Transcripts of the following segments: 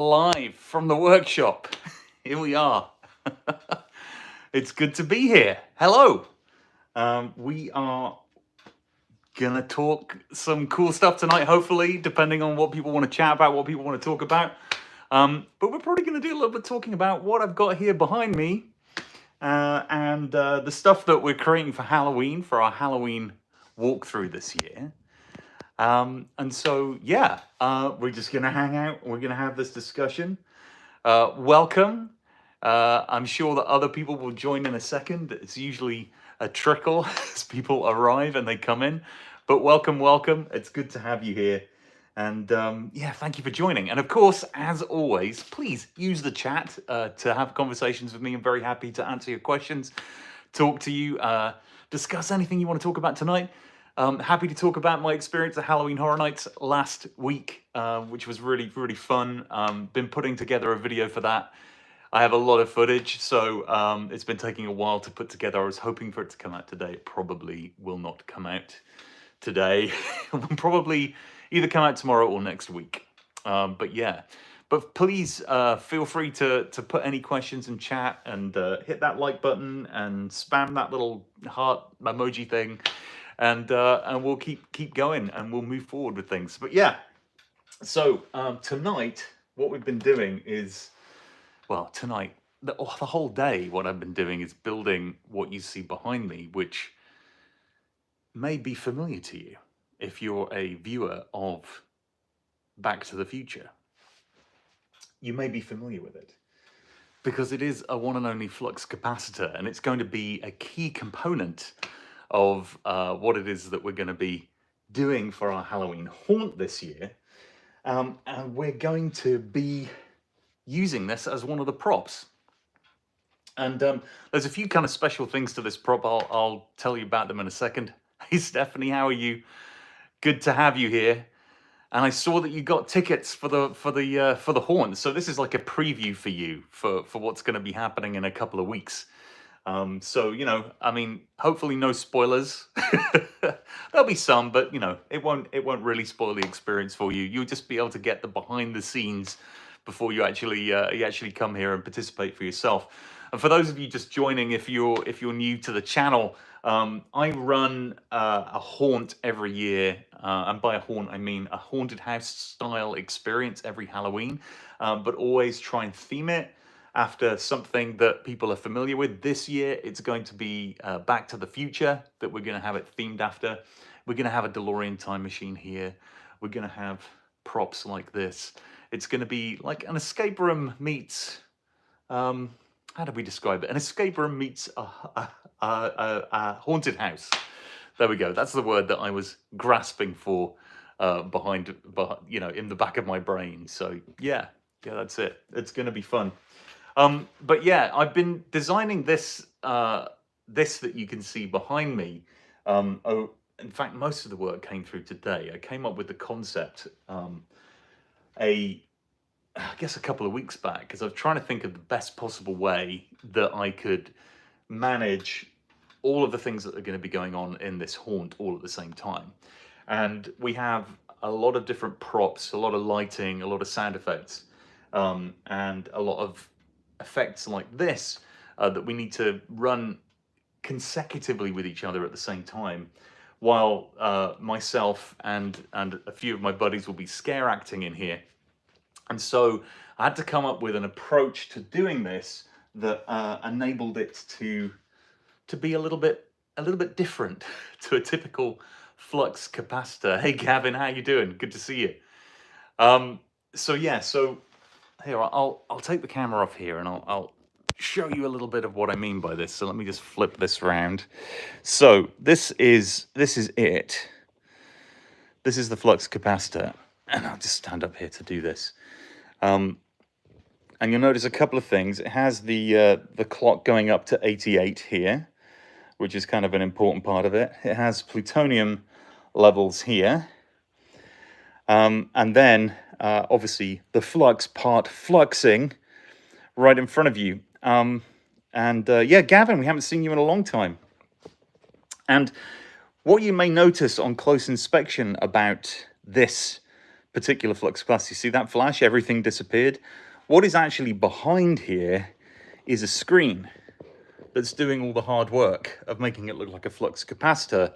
Live from the workshop. Here we are. It's good to be here. Hello. We are gonna talk some cool stuff tonight, hopefully, depending on what people want to chat about, what people want to talk about. But we're probably gonna do a little bit talking about what I've got here behind me, and the stuff that we're creating for Halloween, for our Halloween walkthrough this year. And so, yeah, we're just going to hang out. We're going to have this discussion. Welcome. I'm sure that other people will join in a second. It's usually a trickle as people arrive and they come in. But welcome, welcome. It's good to have you here. And yeah, thank you for joining. And of course, as always, please use the chat to have conversations with me. I'm very happy to answer your questions, talk to you, discuss anything you want to talk about tonight. Happy to talk about my experience at Halloween Horror Nights last week, which was really, really fun. Been putting together a video for that. I have a lot of footage, so it's been taking a while to put together. I was hoping for it to come out today. It probably will not come out today. It will probably either come out tomorrow or next week. But yeah, but please feel free to put any questions in chat and hit that like button and spam that little heart emoji thing. And we'll keep going and we'll move forward with things. But yeah, so tonight, what we've been doing is, well, tonight, the whole day, what I've been doing is building what you see behind me, which may be familiar to you if you're a viewer of Back to the Future. You may be familiar with it because it is a one and only flux capacitor, and it's going to be a key component of what it is that we're going to be doing for our Halloween haunt this year. And we're going to be using this as one of the props. And there's a few kind of special things to this prop. I'll tell you about them in a second. Hey, Stephanie, how are you? Good to have you here. And I saw that you got tickets for the haunt. So this is like a preview for you for what's going to be happening in a couple of weeks. So, you know, I mean, hopefully no spoilers. There'll be some, but you know, it won't really spoil the experience for you. You'll just be able to get the behind the scenes before you actually come here and participate for yourself. And for those of you just joining, if you're new to the channel, I run a haunt every year, and by a haunt I mean a haunted house style experience every Halloween, but always try and theme it after something that people are familiar with. This year, it's going to be Back to the Future that we're going to have it themed after. We're going to have a DeLorean time machine here. We're going to have props like this. It's going to be like an escape room meets, how do we describe it? An escape room meets a haunted house. There we go. That's the word that I was grasping for behind, you know, in the back of my brain. So yeah, that's it. It's going to be fun. But yeah, I've been designing this that you can see behind me. In fact, most of the work came through today. I came up with the concept I guess a couple of weeks back, because I was trying to think of the best possible way that I could manage all of the things that are going to be going on in this haunt all at the same time. And we have a lot of different props, a lot of lighting, a lot of sound effects, and a lot of effects like this that we need to run consecutively with each other at the same time, while myself and a few of my buddies will be scare acting in here. And so I had to come up with an approach to doing this that enabled it to be a little bit different to a typical flux capacitor. Hey Gavin, how you doing? Good to see you. So yeah, so here I'll take the camera off here and I'll show you a little bit of what I mean by this. So let me just flip this around. So this is it. This is the flux capacitor, and I'll just stand up here to do this. And you'll notice a couple of things. It has the clock going up to 88 here, which is kind of an important part of it. It has plutonium levels here. And then, obviously, the flux part fluxing right in front of you. Yeah, Gavin, we haven't seen you in a long time. And what you may notice on close inspection about this particular flux capacitor. You see that flash? Everything disappeared. What is actually behind here is a screen that's doing all the hard work of making it look like a flux capacitor.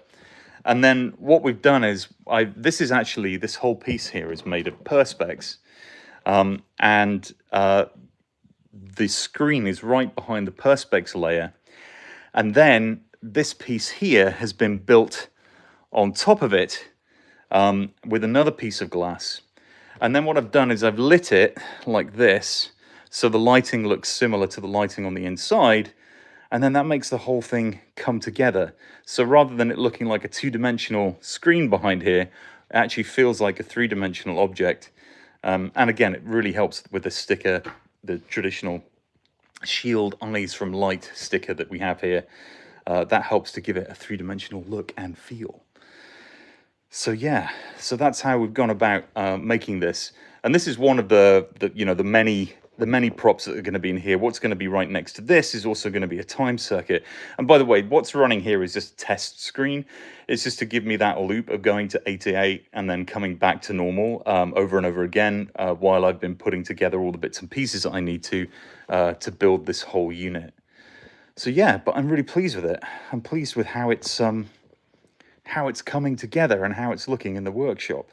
And then what we've done is, this whole piece here is made of perspex. And the screen is right behind the perspex layer. And then this piece here has been built on top of it with another piece of glass. And then what I've done is I've lit it like this, so the lighting looks similar to the lighting on the inside, and then that makes the whole thing come together. So rather than it looking like a two-dimensional screen behind here, it actually feels like a three-dimensional object. And again, it really helps with the sticker, the traditional shield eyes from light sticker that we have here. That helps to give it a three-dimensional look and feel. So yeah, so that's how we've gone about making this. And this is one of the many props that are going to be in here. What's going to be right next to this is also going to be a time circuit. And by the way, what's running here is just a test screen. It's just to give me that loop of going to 88 and then coming back to normal over and over again while I've been putting together all the bits and pieces that I need to build this whole unit. So yeah, but I'm really pleased with it. I'm pleased with how it's coming together and how it's looking in the workshop.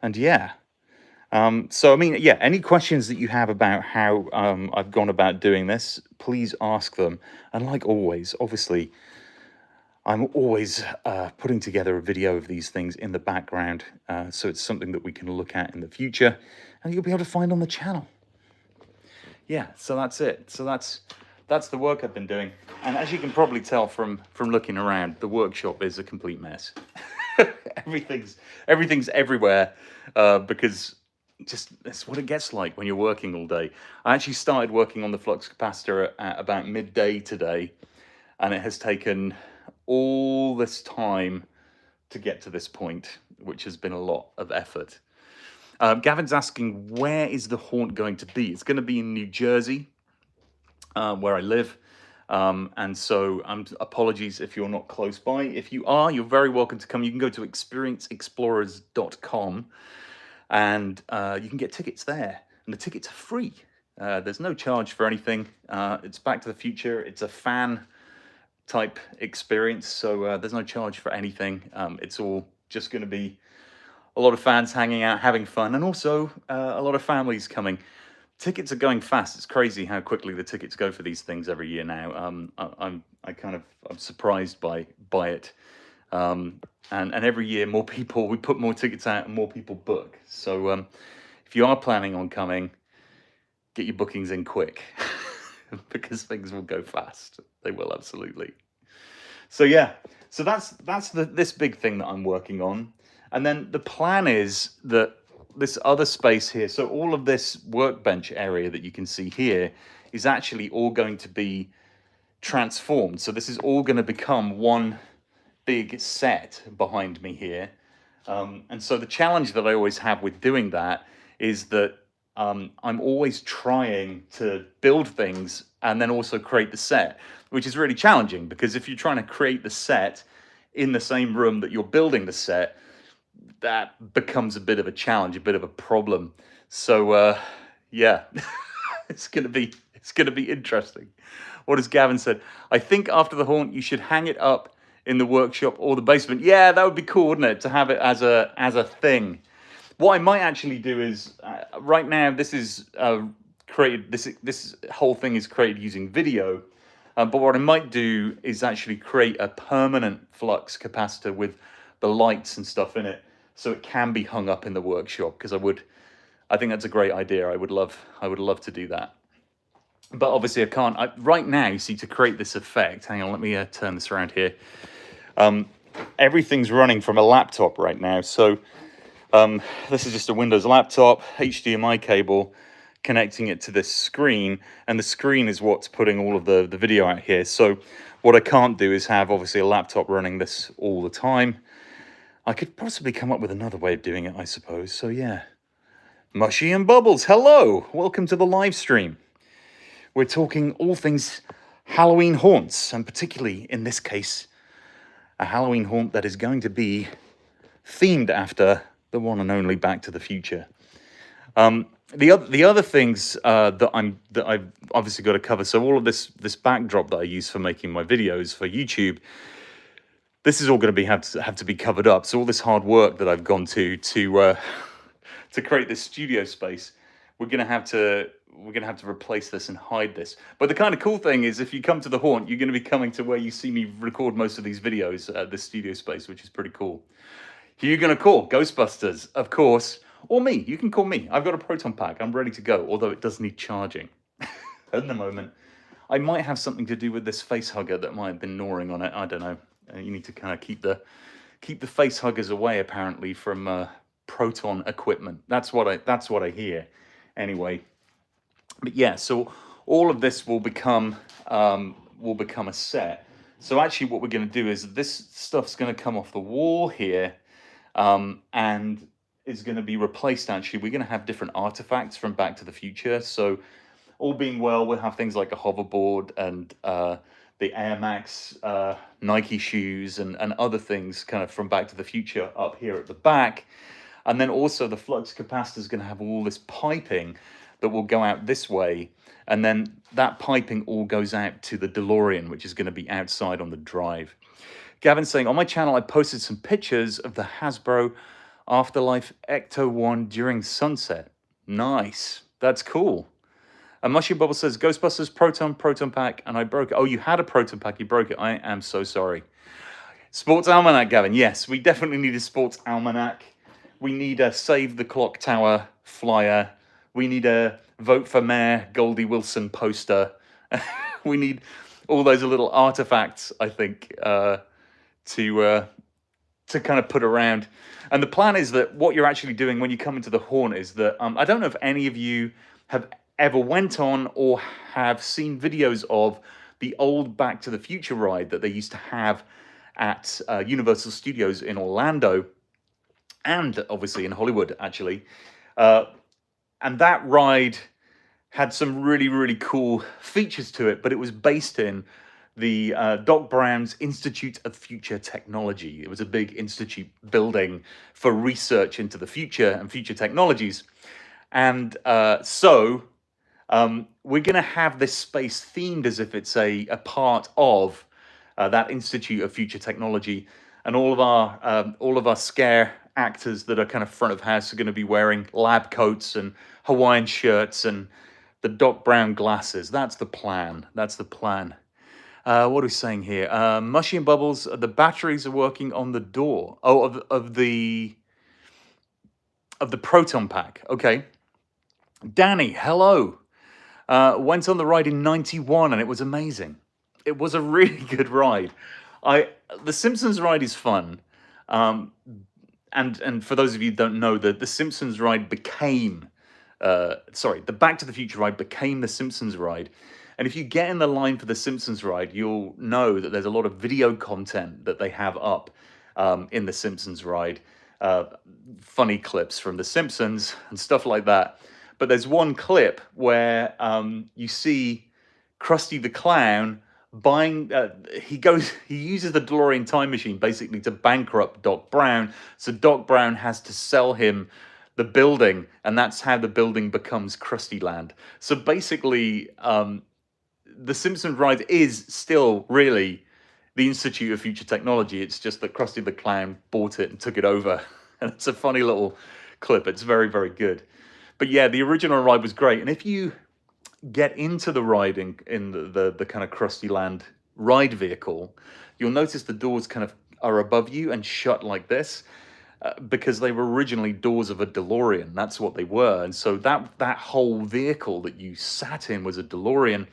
And yeah. So, I mean, yeah, any questions that you have about how I've gone about doing this, please ask them. And like always, obviously, I'm always putting together a video of these things in the background. So it's something that we can look at in the future and you'll be able to find on the channel. Yeah, so that's it. So that's the work I've been doing. And as you can probably tell from looking around, the workshop is a complete mess. Everything's everywhere because just that's what it gets like when you're working all day. I actually started working on the flux capacitor at about midday today, and it has taken all this time to get to this point, which has been a lot of effort. Gavin's asking, where is the haunt going to be? It's going to be in New Jersey, where I live. And so apologies if you're not close by. If you are, you're very welcome to come. You can go to experienceexplorers.com and you can get tickets there. And the tickets are free. There's no charge for anything. It's Back to the Future. It's a fan type experience. So there's no charge for anything. It's all just going to be a lot of fans hanging out, having fun, and also a lot of families coming. Tickets are going fast. It's crazy how quickly the tickets go for these things every year now. I'm surprised by it. And every year we put more tickets out and more people book. So if you are planning on coming, get your bookings in quick because things will go fast. They will, absolutely. So yeah, so that's this big thing that I'm working on. And then the plan is that this other space here, so all of this workbench area that you can see here is actually all going to be transformed. So this is all going to become one big set behind me here. And so the challenge that I always have with doing that is that I'm always trying to build things and then also create the set, which is really challenging because if you're trying to create the set in the same room that you're building the set, that becomes a bit of a challenge, a bit of a problem. So yeah, it's gonna be interesting. What has Gavin said? I think after the haunt, you should hang it up in the workshop or the basement. Yeah, that would be cool, wouldn't it? To have it as a thing. What I might actually do is right now this is created. This whole thing is created using video. But what I might do is actually create a permanent flux capacitor with the lights and stuff in it, so it can be hung up in the workshop. Because I think that's a great idea. I would love to do that. But obviously I can't. Right now, you see, to create this effect, hang on, let me turn this around here. Everything's running from a laptop right now. So this is just a Windows laptop, HDMI cable, connecting it to this screen. And the screen is what's putting all of the video out here. So what I can't do is have, obviously, a laptop running this all the time. I could possibly come up with another way of doing it, I suppose. So yeah. Mushy and Bubbles, hello! Welcome to the live stream. We're talking all things Halloween haunts, and particularly, in this case, a Halloween haunt that is going to be themed after the one and only Back to the Future. The other things that I've obviously got to cover. So all of this backdrop that I use for making my videos for YouTube, this is all going to have to be covered up. So all this hard work that I've gone to create this studio space, we're gonna have to replace this and hide this. But the kind of cool thing is, if you come to the Haunt, you're going to be coming to where you see me record most of these videos at this studio space, which is pretty cool. Who are you going to call? Ghostbusters, of course, or me. You can call me. I've got a proton pack. I'm ready to go, although it does need charging at the moment. I might have something to do with this face hugger that might have been gnawing on it. I don't know. You need to kind of keep the face huggers away, apparently, from proton equipment. That's what I hear. Anyway, but yeah, so all of this will become a set. So actually, what we're going to do is this stuff's going to come off the wall here, and is going to be replaced. Actually, we're going to have different artifacts from Back to the Future. So all being well, we'll have things like a hoverboard and the Air Max Nike shoes and other things kind of from Back to the Future up here at the back. And then also the Flux capacitor is going to have all this piping that will go out this way. And then that piping all goes out to the DeLorean, which is going to be outside on the drive. Gavin's saying, on my channel, I posted some pictures of the Hasbro Afterlife Ecto 1 during sunset. Nice. That's cool. And Mushy Bubble says, Ghostbusters proton pack, and I broke it. Oh, you had a proton pack, you broke it. I am so sorry. Sports Almanac, Gavin. Yes, we definitely need a Sports Almanac. We need a Save the Clock Tower flyer. We need a Vote for Mayor Goldie Wilson poster. We need all those little artifacts, I think, to kind of put around. And the plan is that what you're actually doing when you come into the Haunt is that, I don't know if any of you have ever went on or have seen videos of the old Back to the Future ride that they used to have at Universal Studios in Orlando, and obviously in Hollywood, actually. And that ride had some really, really cool features to it, but it was based in the Doc Brown's Institute of Future Technology. It was a big institute building for research into the future and future technologies. And so we're going to have this space themed as if it's a part of that Institute of Future Technology. And all of our scare actors that are kind of front of house are going to be wearing lab coats and Hawaiian shirts and the Doc Brown glasses. That's the plan. That's the plan. What are we saying here? Mushy and Bubbles, the batteries are working on the door. Oh, of the proton pack. Okay. Danny, hello. Went on the ride in '91 and it was amazing. It was a really good ride. The Simpsons ride is fun. And for those of you who don't know, the Simpsons ride became, the Back to the Future ride became the Simpsons ride. And if you get in the line for the Simpsons ride, you'll know that there's a lot of video content that they have up in the Simpsons ride. Funny clips from the Simpsons and stuff like that. But there's one clip where you see Krusty the Clown buying, he uses the DeLorean time machine basically to bankrupt Doc Brown. So Doc Brown has to sell him the building, and that's how the building becomes Krusty Land. So basically, the Simpsons ride is still really the Institute of Future Technology. It's just that Krusty the Clown bought it and took it over. And it's a funny little clip. It's very, very good. But yeah, the original ride was great. And if you get into the ride in the kind of Krusty Land ride vehicle, you'll notice the doors kind of are above you and shut like this, because they were originally doors of a DeLorean. That's what they were. And so that whole vehicle that you sat in was a DeLorean.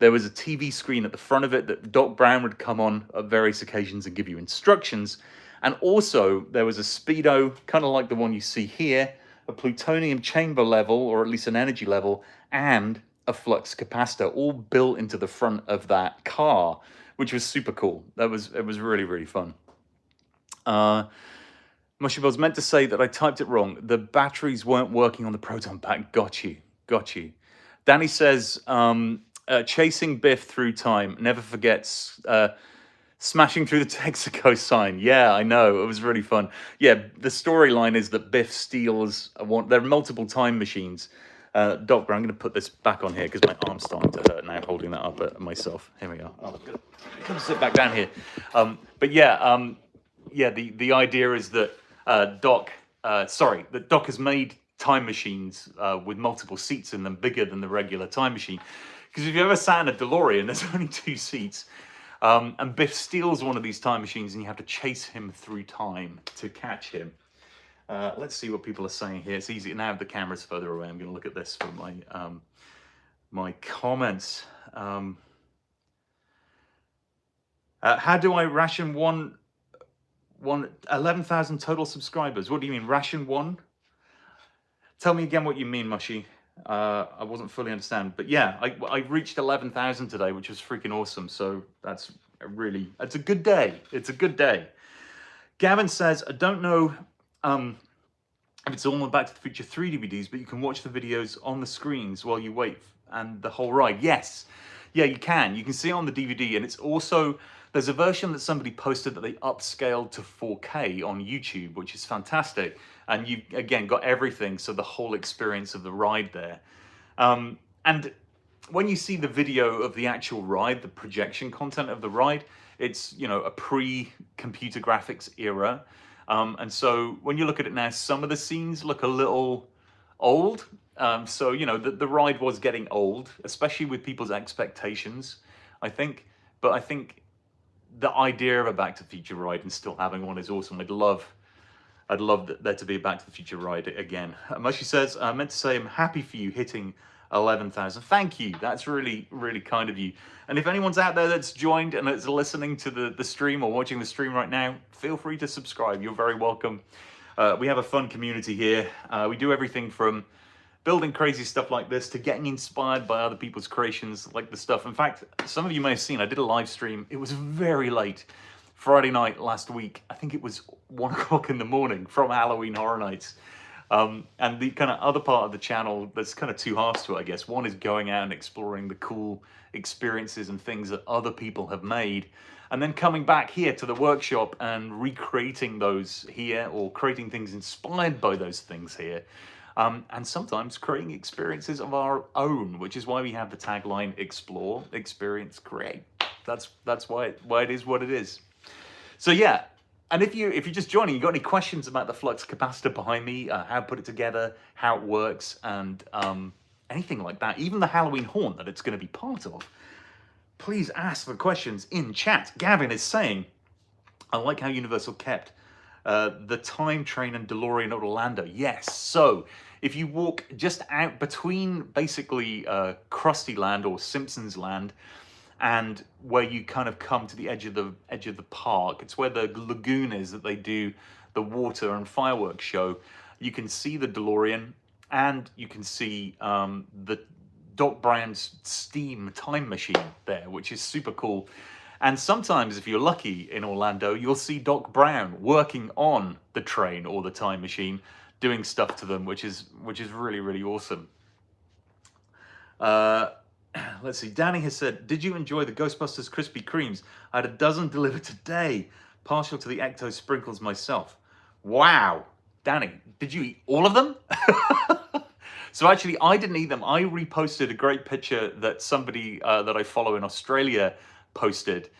There was a TV screen at the front of it that Doc Brown would come on at various occasions and give you instructions. And also there was a speedo, kind of like the one you see here, a plutonium chamber level, or at least an energy level, and a flux capacitor, all built into the front of that car, which was super cool. It was really, really fun. Mushy Bell's meant to say that I typed it wrong. The batteries weren't working on the proton pack. Got you. Danny says, chasing Biff through time, never forgets Smashing through the Texaco sign. Yeah, I know. It was really fun. Yeah, the storyline is that Biff steals one. There are multiple time machines. Doc, I'm going to put this back on here because my arm's starting to hurt now holding that up at myself. Here we are. Oh, I'm going to come sit back down here. But yeah, yeah, the idea is that Doc has made time machines with multiple seats in them, bigger than the regular time machine. Because if you ever sat in a DeLorean, there's only 2 seats. And Biff steals one of these time machines and you have to chase him through time to catch him. Let's see what people are saying here. It's easy. Now the camera's further away. I'm going to look at this for my my comments. How do I ration 11,000 total subscribers? What do you mean, ration 1? Tell me again what you mean, Mushy. I wasn't fully understand, but yeah, I reached 11,000 today, which was freaking awesome. So it's a good day. It's a good day. Gavin says, I don't know if it's all on Back to the Future 3 DVDs, but you can watch the videos on the screens while you wait and the whole ride. Yes, yeah, you can. You can see it on the DVD, and it's also, there's a version that somebody posted that they upscaled to 4K on YouTube, which is fantastic. And you, again, got everything, so the whole experience of the ride there. And when you see the video of the actual ride, the projection content of the ride, it's, you know, a pre-computer graphics era. And so when you look at it now, some of the scenes look a little old. So, you know, the ride was getting old, especially with people's expectations, I think. But I think the idea of a Back to the Future ride and still having one is awesome. I'd love there to be a Back to the Future ride again. Mushy says, I meant to say I'm happy for you hitting 11,000. Thank you. That's really, really kind of you. And if anyone's out there that's joined and is listening to the stream or watching the stream right now, feel free to subscribe. You're very welcome. We have a fun community here. We do everything from building crazy stuff like this to getting inspired by other people's creations like the stuff. In fact, some of you may have seen, I did a live stream. It was very late. Friday night last week, I think it was 1 o'clock in the morning from Halloween Horror Nights. And the kind of other part of the channel, there's kind of 2 halves to it, I guess. One is going out and exploring the cool experiences and things that other people have made. And then coming back here to the workshop and recreating those here, or creating things inspired by those things here. And sometimes creating experiences of our own, which is why we have the tagline, explore, experience, create. That's why it is what it is. So yeah, and if you're just joining, you got any questions about the Flux capacitor behind me, how to put it together, how it works, and anything like that, even the Halloween haunt that it's going to be part of, please ask the questions in chat. Gavin is saying, I like how Universal kept the time train and DeLorean at Orlando. Yes, so if you walk just out between basically Krusty Land or Simpsons Land and where you kind of come to the edge of the park, it's where the lagoon is that they do the water and fireworks show. You can see the DeLorean and you can see the Doc Brown's steam time machine there, which is super cool. And sometimes, if you're lucky in Orlando, you'll see Doc Brown working on the train or the time machine, doing stuff to them, which is really, really awesome. Let's see. Danny has said, did you enjoy the Ghostbusters Krispy Kremes? I had a dozen delivered today, partial to the Ecto sprinkles myself. Wow. Danny, did you eat all of them? So actually, I didn't eat them. I reposted a great picture that somebody that I follow in Australia posted,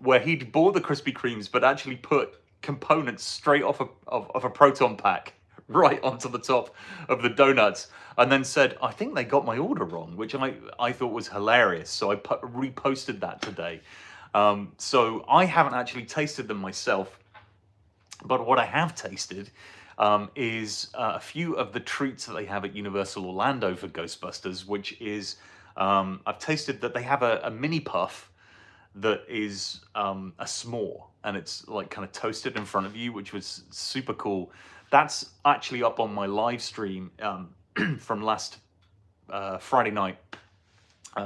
where he'd bought the Krispy Kremes, but actually put components straight off of a proton pack right onto the top of the donuts, and then said, I think they got my order wrong, which I thought was hilarious. So I reposted that today. So I haven't actually tasted them myself, but what I have tasted is a few of the treats that they have at Universal Orlando for Ghostbusters, which is, I've tasted that they have a mini puff that is a s'more, and it's like kind of toasted in front of you, which was super cool. That's actually up on my live stream from last Friday night.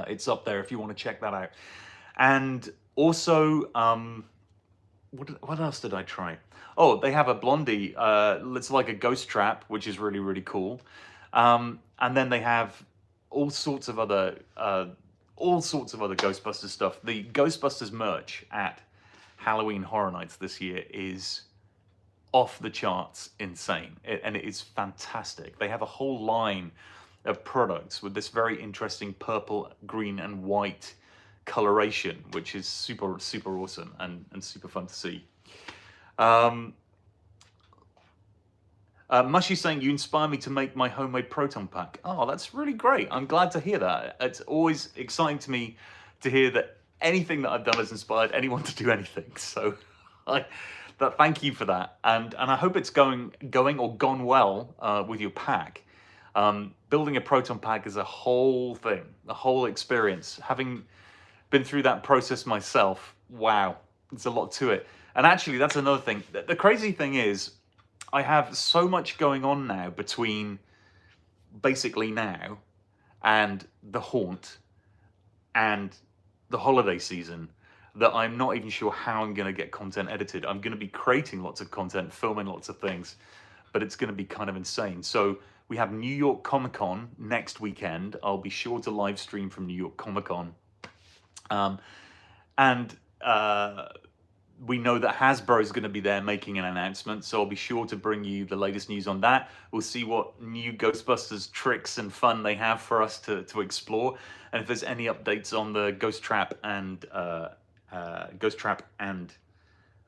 It's up there if you want to check that out. And also, what else did I try? Oh, they have a blondie. It's like a ghost trap, which is really, really cool. And then they have all sorts of other Ghostbusters stuff. The Ghostbusters merch at Halloween Horror Nights this year is off the charts insane, and it is fantastic. They have a whole line of products with this very interesting purple, green, and white coloration, which is super awesome and super fun to see. Mushy's saying, you inspire me to make my homemade proton pack. Oh, that's really great. I'm glad to hear that. It's always exciting to me to hear that anything that I've done has inspired anyone to do anything. So thank you for that. And I hope it's going or gone well with your pack. Building a proton pack is a whole thing, a whole experience. Having been through that process myself, wow, there's a lot to it. And actually, that's another thing. The crazy thing is, I have so much going on now between basically now and the haunt and the holiday season that I'm not even sure how I'm going to get content edited. I'm going to be creating lots of content, filming lots of things, but it's going to be kind of insane. So we have New York Comic Con next weekend. I'll be sure to live stream from New York Comic Con. We know that Hasbro is going to be there making an announcement, so I'll be sure to bring you the latest news on that. We'll see what new Ghostbusters tricks and fun they have for us to explore, and if there's any updates on the Ghost Trap and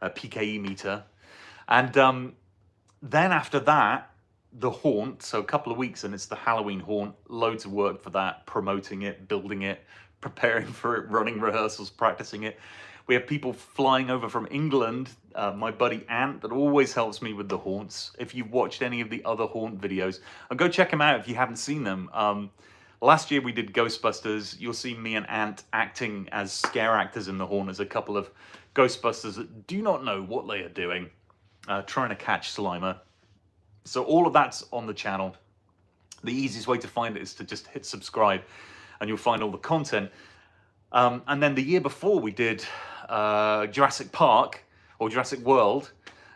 PKE meter. And then after that, the haunt, so a couple of weeks, and it's the Halloween haunt. Loads of work for that, promoting it, building it, preparing for it, running rehearsals, practicing it. We have people flying over from England. My buddy Ant, that always helps me with the haunts. If you've watched any of the other haunt videos, and go check them out if you haven't seen them. Last year we did Ghostbusters. You'll see me and Ant acting as scare actors in the haunt as a couple of Ghostbusters that do not know what they are doing, trying to catch Slimer. So all of that's on the channel. The easiest way to find it is to just hit subscribe, and you'll find all the content. And then the year before we did Jurassic Park or Jurassic World,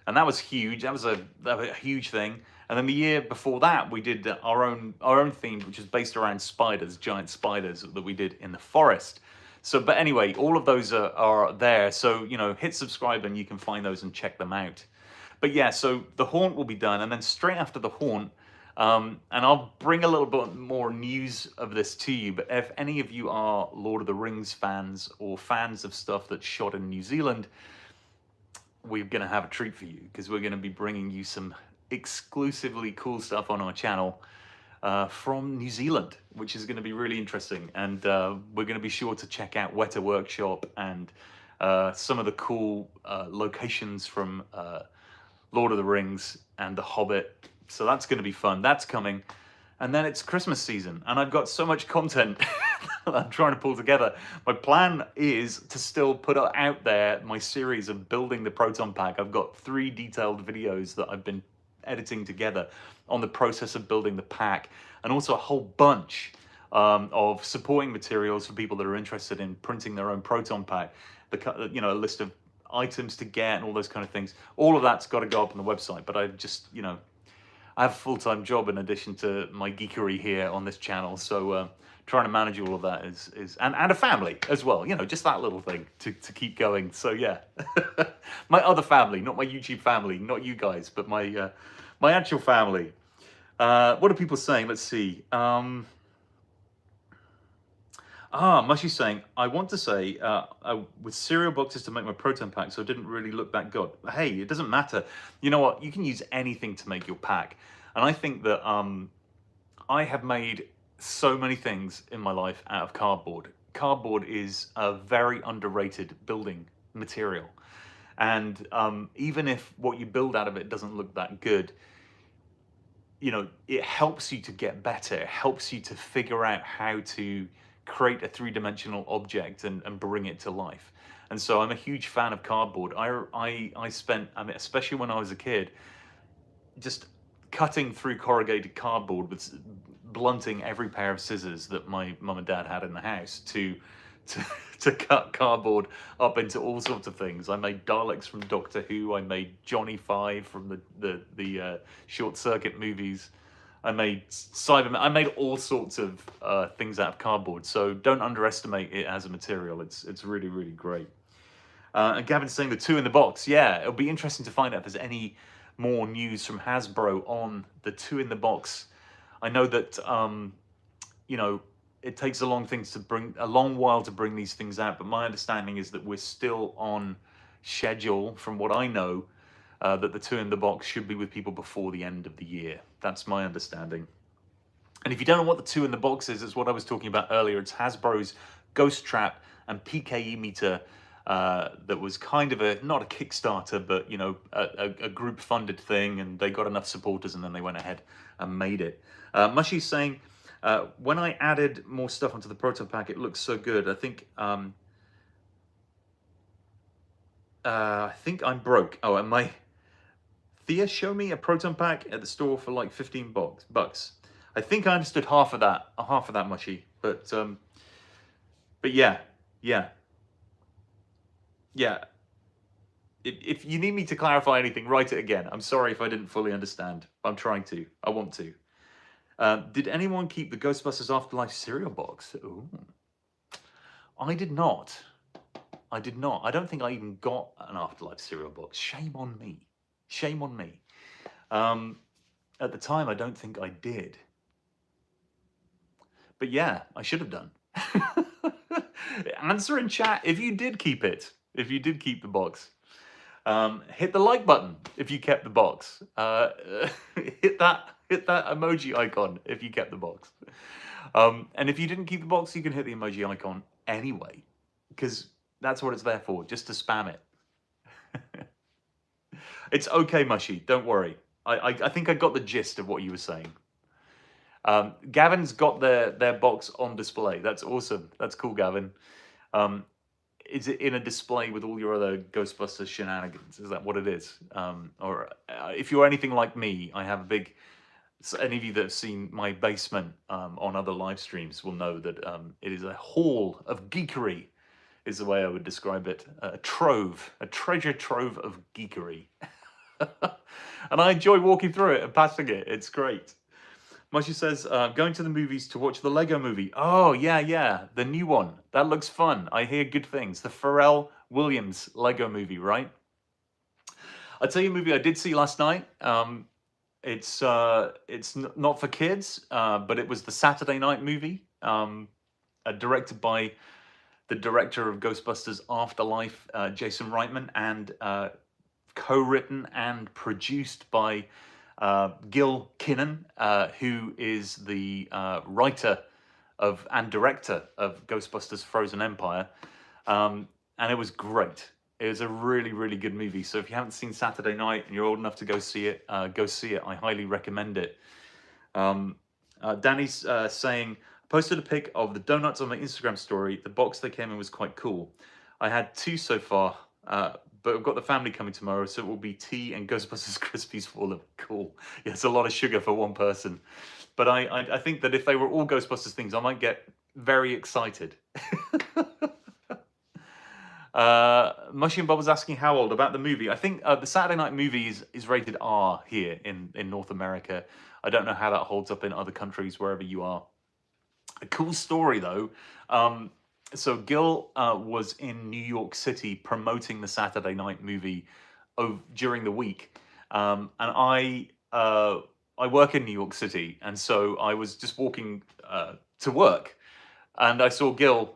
and that was huge. That was a huge thing. And then the year before that, we did our own theme, which is based around spiders, giant spiders that we did in the forest. So, but anyway, all of those are there. So, you know, hit subscribe and you can find those and check them out. But yeah, so the haunt will be done, and then straight after the haunt, and I'll bring a little bit more news of this to you, but if any of you are Lord of the Rings fans or fans of stuff that's shot in New Zealand, we're going to have a treat for you, because we're going to be bringing you some exclusively cool stuff on our channel from New Zealand, which is going to be really interesting. And we're going to be sure to check out Weta Workshop and some of the cool locations from Lord of the Rings and The Hobbit. So that's going to be fun. That's coming. And then it's Christmas season, and I've got so much content that I'm trying to pull together. My plan is to still put out there my series of building the proton pack. I've got 3 detailed videos that I've been editing together on the process of building the pack, and also a whole bunch of supporting materials for people that are interested in printing their own proton pack. A list of items to get and all those kind of things. All of that's got to go up on the website, but I just, I have a full-time job in addition to my geekery here on this channel, so trying to manage all of that is and a family as well, just that little thing to keep going. So yeah, my other family, not my YouTube family, not you guys, but my my actual family. What are people saying? Let's see. Mushy's saying, I want to say, with cereal boxes to make my proton pack, so it didn't really look that good. Hey, it doesn't matter. You know what? You can use anything to make your pack. And I think that I have made so many things in my life out of cardboard. Cardboard is a very underrated building material. And even if what you build out of it doesn't look that good, it helps you to get better. It helps you to figure out how to create a 3-dimensional object and bring it to life. And so I'm a huge fan of cardboard. I spent, especially when I was a kid, just cutting through corrugated cardboard with blunting every pair of scissors that my mum and dad had in the house to cut cardboard up into all sorts of things. I made Daleks from Doctor Who. I made Johnny Five from the Short Circuit movies. I made Cyberman. I made all sorts of things out of cardboard. So don't underestimate it as a material. It's really, really great. And Gavin's saying the 2 in the box. Yeah, it'll be interesting to find out if there's any more news from Hasbro on the 2 in the box. I know that you know, it takes a long while to bring these things out, but my understanding is that we're still on schedule, from what I know, that the 2 in the box should be with people before the end of the year. That's my understanding. And if you don't know what the 2 in the box is, it's what I was talking about earlier. It's Hasbro's Ghost Trap and PKE meter that was kind of not a Kickstarter, but, you know, a group funded thing, and they got enough supporters and then they went ahead and made it. Mushy's saying, when I added more stuff onto the proton pack, it looks so good. I think I'm broke. Oh, and Thea showed me a proton pack at the store for like 15 bucks. I think I understood half of that, Mushy. But yeah. If you need me to clarify anything, write it again. I'm sorry if I didn't fully understand. I'm trying to. I want to. Did anyone keep the Ghostbusters Afterlife cereal box? Ooh. I did not. I don't think I even got an Afterlife cereal box. Shame on me. At the time, I don't think I did. But yeah, I should have done. Answer in chat if you did keep it. If you did keep the box. Hit the like button if you kept the box. Hit that emoji icon if you kept the box. And if you didn't keep the box, you can hit the emoji icon anyway, because that's what it's there for, just to spam it. It's okay, Mushy, don't worry. I think I got the gist of what you were saying. Gavin's got their box on display. That's awesome. That's cool, Gavin. Is it in a display with all your other Ghostbusters shenanigans? Is that what it is? Or if you're anything like me, I have a big... Any of you that have seen my basement on other live streams will know that it is a hall of geekery, is the way I would describe it. A treasure trove of geekery. And I enjoy walking through it and passing it. It's great. Mushy says, going to the movies to watch the Lego movie. Oh, yeah, the new one. That looks fun. I hear good things. The Pharrell Williams Lego movie, right? I'll tell you a movie I did see last night. It's not for kids, but it was the Saturday night movie, directed by the director of Ghostbusters Afterlife, Jason Reitman, and co-written and produced by Gil Kinnan, who is the writer and director of Ghostbusters Frozen Empire. And it was great. It was a really, really good movie. So if you haven't seen Saturday Night and you're old enough to go see it, go see it. I highly recommend it. Danny's saying, I posted a pic of the donuts on my Instagram story. The box they came in was quite cool. I had 2 so far, but I've got the family coming tomorrow, so it will be tea and Ghostbusters Krispies for them. Cool. Yeah, it's a lot of sugar for one person. But I think that if they were all Ghostbusters things, I might get very excited. Mushy and Bob was asking how old about the movie. I think the Saturday night movie is rated R here in North America. I don't know how that holds up in other countries, wherever you are. A cool story, though. So Gil was in New York City promoting the Saturday night movie during the week. And I work in New York City, and so I was just walking to work, and I saw Gil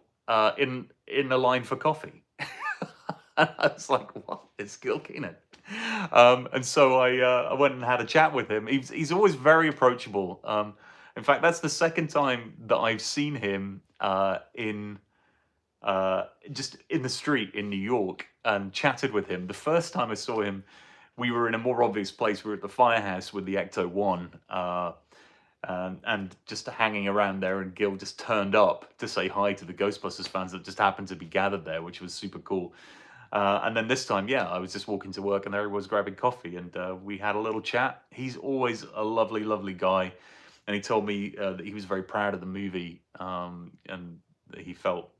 in a line for coffee. And I was like, what? It's Gil Keenan. And so I went and had a chat with him. He's always very approachable. In fact, that's the second time that I've seen him just in the street in New York and chatted with him. The first time I saw him, we were in a more obvious place. We were at the firehouse with the Ecto-1 and just hanging around there, and Gil just turned up to say hi to the Ghostbusters fans that just happened to be gathered there, which was super cool. And then this time, yeah, I was just walking to work and there he was grabbing coffee, and we had a little chat. He's always a lovely, lovely guy. And he told me that he was very proud of the movie, and that he felt,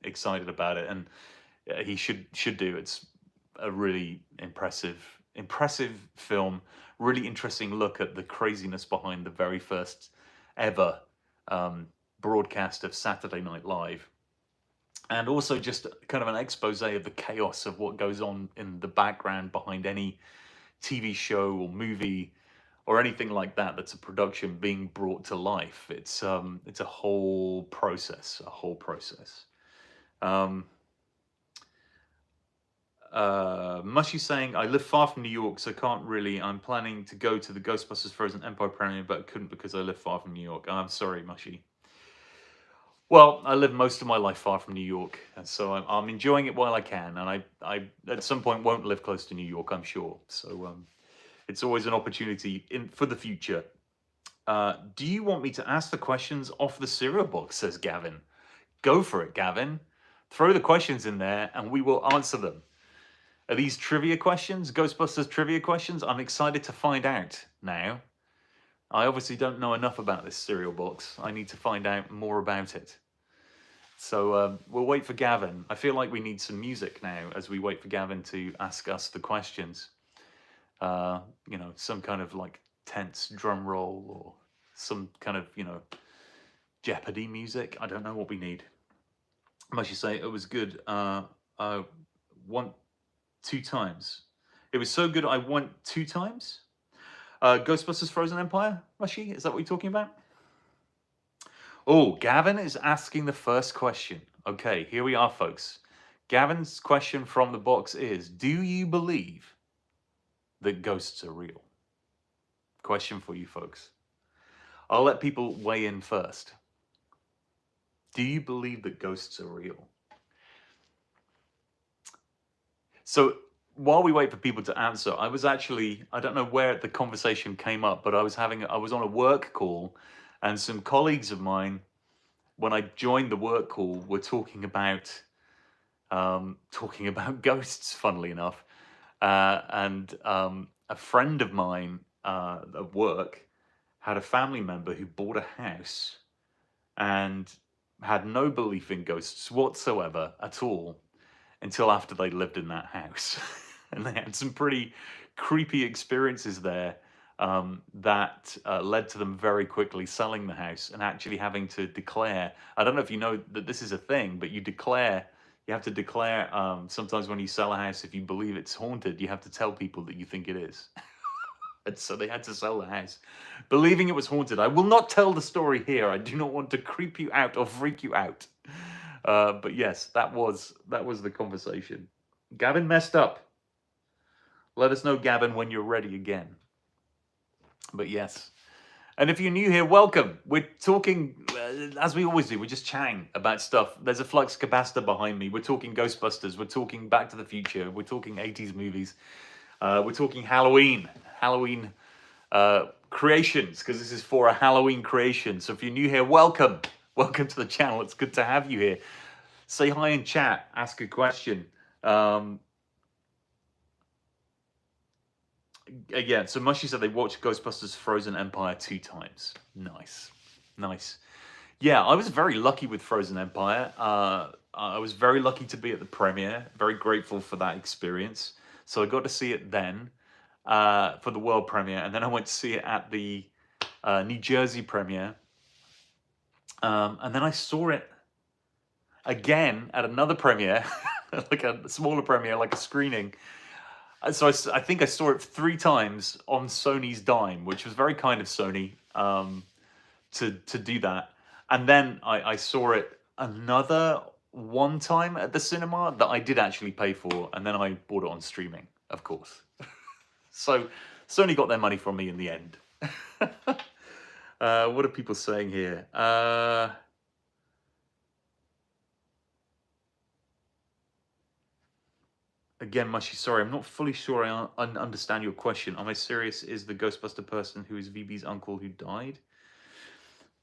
excited about it. And he should do. It's a really impressive film. Really interesting look at the craziness behind the very first ever broadcast of Saturday Night Live. and also just kind of an expose of the chaos of what goes on in the background behind any TV show or movie or anything like that that's a production being brought to life. It's a whole process, a whole process. Um, Mushy saying, I live far from New York, so can't really. I'm planning to go to the Ghostbusters Frozen Empire premiere, but couldn't because I live far from New York. I'm sorry, Mushy. Well, I live most of my life far from New York, and so I'm enjoying it while I can. And I at some point won't live close to New York, I'm sure. So it's always an opportunity for the future. Do you want me to ask the questions off the cereal box? Says Gavin. Go for it, Gavin. Throw the questions in there, and we will answer them. Are these trivia questions? Ghostbusters trivia questions? I'm excited to find out now. I obviously don't know enough about this cereal box. I need to find out more about it. So we'll wait for Gavin. I feel like we need some music now as we wait for Gavin to ask us the questions. You know, some kind of like tense drum roll or some kind of, you know, Jeopardy music. I don't know what we need. Must you say it was good? Won 2 times. It was so good I won 2 times. Ghostbusters Frozen Empire, Mushy? Is that what you're talking about? Oh, Gavin is asking the first question. Okay, here we are, folks. Gavin's question from the box is, do you believe that ghosts are real? Question for you folks. I'll let people weigh in first. Do you believe that ghosts are real? So while we wait for people to answer, I was actually, I don't know where the conversation came up, but I was on a work call, and some colleagues of mine, when I joined the work call, were talking about ghosts, funnily enough. And a friend of mine at work had a family member who bought a house and had no belief in ghosts whatsoever at all until after they lived in that house. And they had some pretty creepy experiences there that led to them very quickly selling the house and actually having to declare. I don't know if you know that this is a thing, but you have to declare sometimes when you sell a house, if you believe it's haunted, you have to tell people that you think it is. And so they had to sell the house, believing it was haunted. I will not tell the story here. I do not want to creep you out or freak you out. But yes, that was the conversation. Gavin messed up. Let us know, Gavin, when you're ready again. But yes. And if you're new here, welcome. We're talking, as we always do, we're just chatting about stuff. There's a Flux capacitor behind me. We're talking Ghostbusters. We're talking Back to the Future. We're talking 80s movies. We're talking Halloween creations, because this is for a Halloween creation. So if you're new here, welcome. Welcome to the channel. It's good to have you here. Say hi in chat. Ask a question. Again, so Mushy said they watched Ghostbusters Frozen Empire 2 times. Nice. Nice. Yeah, I was very lucky with Frozen Empire. I was very lucky to be at the premiere. Very grateful for that experience. So I got to see it then for the world premiere. And then I went to see it at the New Jersey premiere. And then I saw it again at another premiere, like a smaller premiere, like a screening. So I think I saw it 3 times on Sony's dime, which was very kind of Sony to do that. And then I saw it another 1 time at the cinema that I did actually pay for, and then I bought it on streaming, of course. So Sony got their money from me in the end. What are people saying here? Again, Mushy, sorry, I'm not fully sure I understand your question. Am I serious? Is the Ghostbuster person who is VB's uncle who died?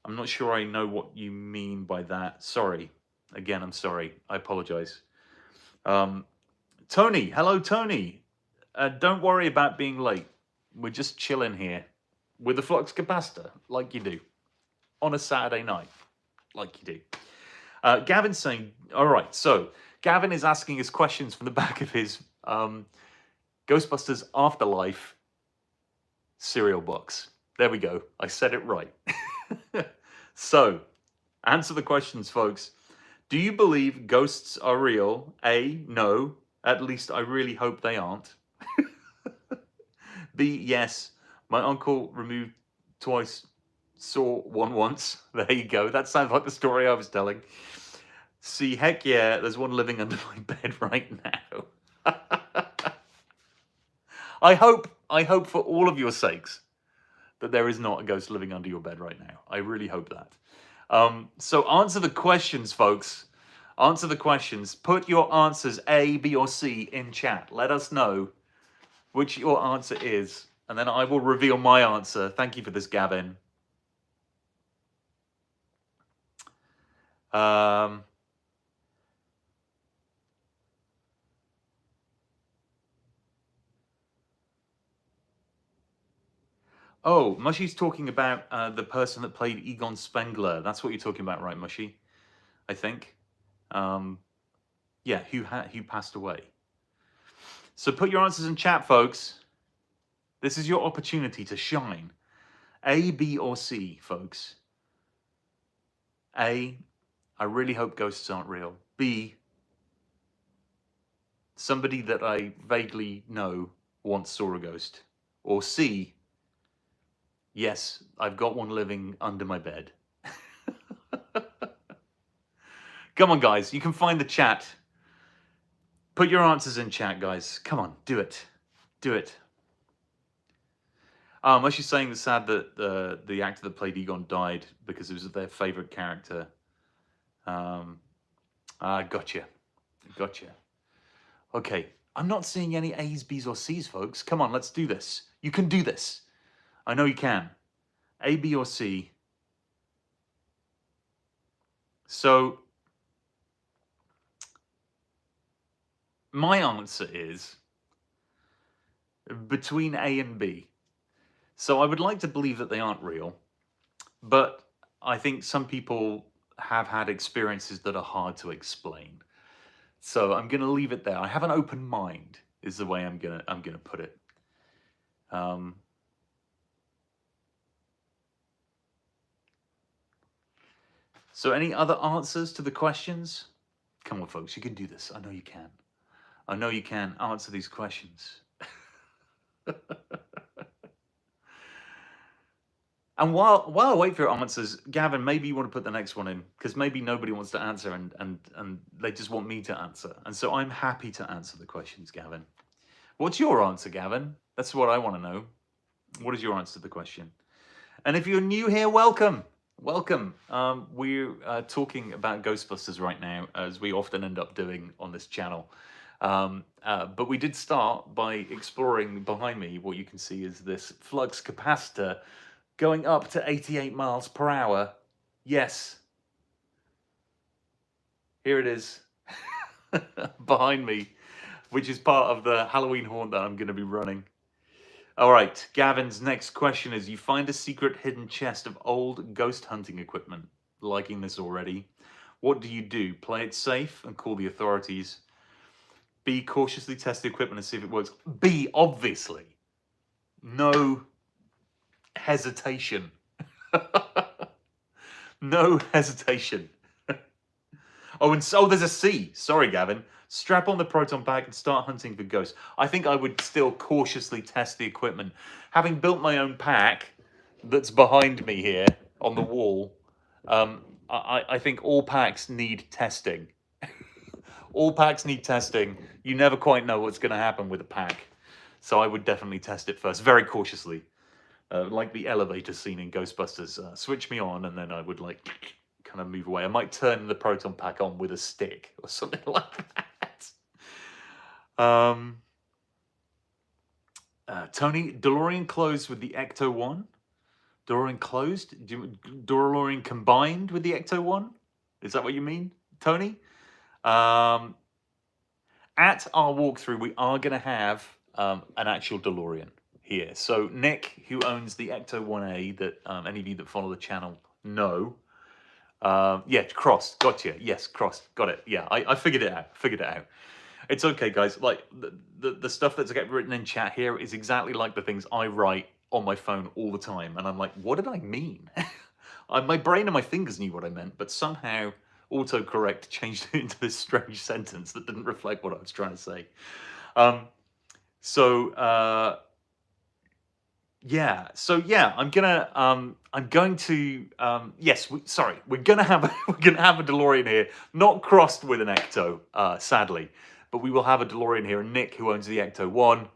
I'm not sure I know what you mean by that. Sorry. Again, I'm sorry. I apologize. Tony. Hello, Tony. Don't worry about being late. We're just chilling here with the Flux capacitor, like you do, on a Saturday night, like you do. Gavin's saying, all right, so Gavin is asking us questions from the back of his Ghostbusters Afterlife cereal box. There we go. I said it right. So, answer the questions, folks. Do you believe ghosts are real? A, no. At least I really hope they aren't. B, yes. My uncle removed twice, saw one once. There you go. That sounds like the story I was telling. C, heck yeah, there's one living under my bed right now. I hope for all of your sakes that there is not a ghost living under your bed right now. I really hope that. So answer the questions, folks. Answer the questions. Put your answers A, B, or C in chat. Let us know which your answer is, and then I will reveal my answer. Thank you for this, Gavin. Oh, Mushy's talking about the person that played Egon Spengler. That's what you're talking about, right, Mushy? I think. Yeah, who passed away. So put your answers in chat, folks. This is your opportunity to shine. A, B, or C, folks. A, I really hope ghosts aren't real. B, somebody that I vaguely know once saw a ghost. Or C, yes, I've got one living under my bed. Come on, guys, you can find the chat. Put your answers in chat, guys. Come on, do it. Do it. Actually saying it's sad that the actor that played Egon died because it was their favorite character. Gotcha. Gotcha. Okay, I'm not seeing any A's, B's, or C's, folks. Come on, let's do this. You can do this. I know you can. A, B, or C. So, my answer is between A and B. So I would like to believe that they aren't real, but I think some people have had experiences that are hard to explain. So I'm going to leave it there. I have an open mind, is the way I'm gonna put it. So any other answers to the questions? Come on, folks, you can do this. I know you can. I know you can answer these questions. And while I wait for your answers, Gavin, maybe you want to put the next one in, because maybe nobody wants to answer and they just want me to answer. And so I'm happy to answer the questions, Gavin. What's your answer, Gavin? That's what I want to know. What is your answer to the question? And if you're new here, welcome. Welcome. We're talking about Ghostbusters right now, as we often end up doing on this channel. But we did start by exploring behind me. What you can see is this Flux capacitor going up to 88 miles per hour. Yes. Here it is behind me, which is part of the Halloween haunt that I'm going to be running. All right, Gavin's next question is, you find a secret hidden chest of old ghost hunting equipment. Liking this already. What do you do? Play it safe and call the authorities. B, cautiously test the equipment and see if it works. B, obviously. No hesitation. No hesitation. Oh, there's a C. Sorry, Gavin. Strap on the proton pack and start hunting for ghosts. I think I would still cautiously test the equipment. Having built my own pack that's behind me here on the wall, I think all packs need testing. All packs need testing. You never quite know what's going to happen with a pack. So I would definitely test it first, very cautiously. Like the elevator scene in Ghostbusters. Switch me on, and then I would like kind of move away. I might turn the proton pack on with a stick or something like that. Tony, DeLorean closed with the Ecto-1? DeLorean closed? DeLorean combined with the Ecto-1? Is that what you mean, Tony? At our walkthrough, we are going to have an actual DeLorean here. So Nick, who owns the Ecto-1A, that any of you that follow the channel know. Yeah, crossed. Gotcha. Yes, crossed. Got it. Yeah, I figured it out. Figured it out. It's okay, guys. Like the stuff that's get written in chat here is exactly like the things I write on my phone all the time, and I'm like, what did I mean? My brain and my fingers knew what I meant, but somehow autocorrect changed it into this strange sentence that didn't reflect what I was trying to say. Um, yeah, I'm going to yes, we're gonna have we're gonna have a DeLorean here, not crossed with an Ecto, sadly, but we will have a DeLorean here. And Nick, who owns the Ecto One,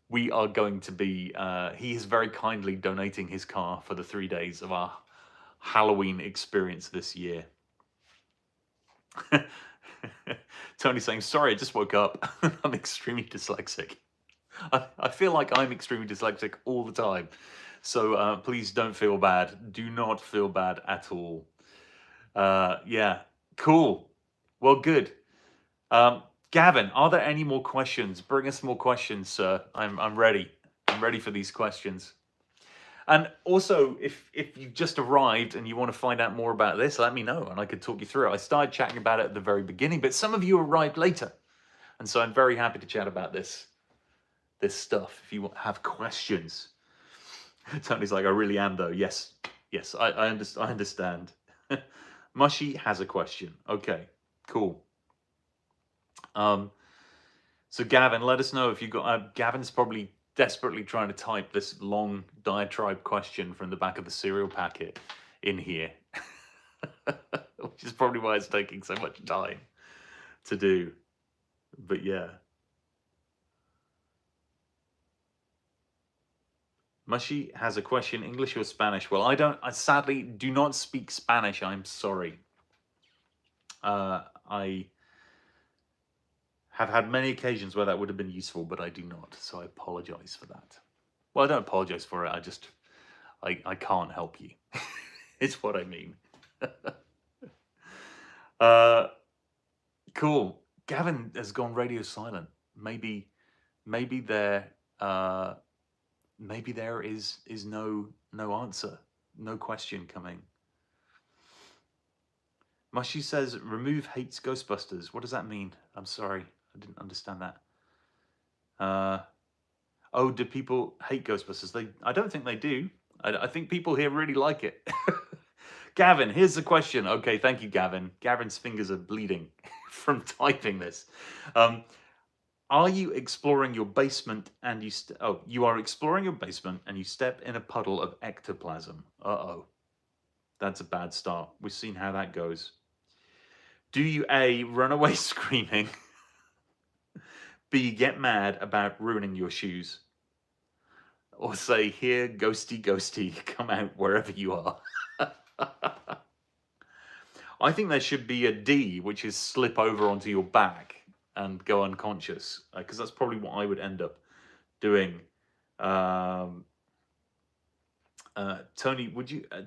we are going to be. He is very kindly donating his car for the 3 days of our Halloween experience this year. Tony saying, "Sorry, I just woke up. I'm extremely dyslexic." I feel like I'm extremely dyslexic all the time. So please don't feel bad. Do not feel bad at all. Yeah, cool. Well, good. Gavin, are there any more questions? Bring us more questions, sir. I'm ready. I'm ready for these questions. And also, if you've just arrived and you want to find out more about this, let me know and I could talk you through it. I started chatting about it at the very beginning, but some of you arrived later. And so I'm very happy to chat about this stuff if you have questions. Tony's like, I really am though. Yes, I understand. Mushy has a question. Okay, cool. So Gavin, let us know if you got. Gavin's probably desperately trying to type this long diatribe question from the back of the cereal packet in here, which is probably why it's taking so much time to do. But yeah. Mushy has a question, English or Spanish? Well, I sadly do not speak Spanish. I'm sorry. I have had many occasions where that would have been useful, but I do not. So I apologize for that. Well, I don't apologize for it. I can't help you. It's what I mean. Cool. Gavin has gone radio silent. Maybe there is no answer, no question coming. Mushy says, remove hates Ghostbusters. What does that mean? I'm sorry, I didn't understand that. Oh, do people hate Ghostbusters? I don't think they do. I think people here really like it. Gavin, here's the question. Okay, thank you, Gavin. Gavin's fingers are bleeding from typing this. Are you exploring your basement and you are exploring your basement and you step in a puddle of ectoplasm. Uh-oh. That's a bad start. We've seen how that goes. Do you A, run away screaming? B, get mad about ruining your shoes? Or say, here, ghosty, ghosty, come out wherever you are. I think there should be a D, which is slip over onto your back and go unconscious, because that's probably what I would end up doing. Tony,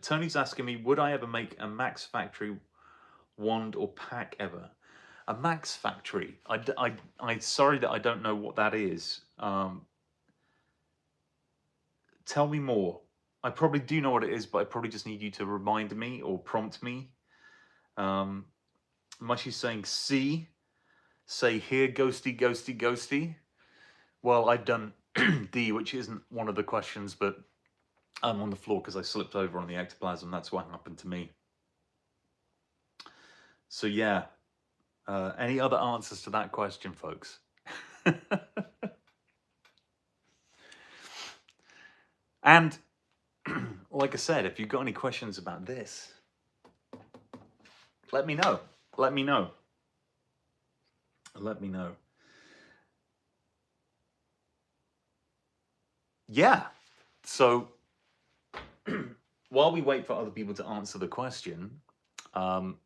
Tony's asking me, would I ever make a Max Factory wand or pack ever? A Max Factory? I'm sorry that I don't know what that is. Tell me more. I probably do know what it is, but I probably just need you to remind me or prompt me. Mushy's saying C. Say here, ghosty, ghosty, ghosty. Well, I've done D, which isn't one of the questions, but I'm on the floor because I slipped over on the ectoplasm. That's what happened to me. So yeah, any other answers to that question, folks? And like I said, if you've got any questions about this, let me know. Let me know. Let me know. Yeah. So while we wait for other people to answer the question, I'm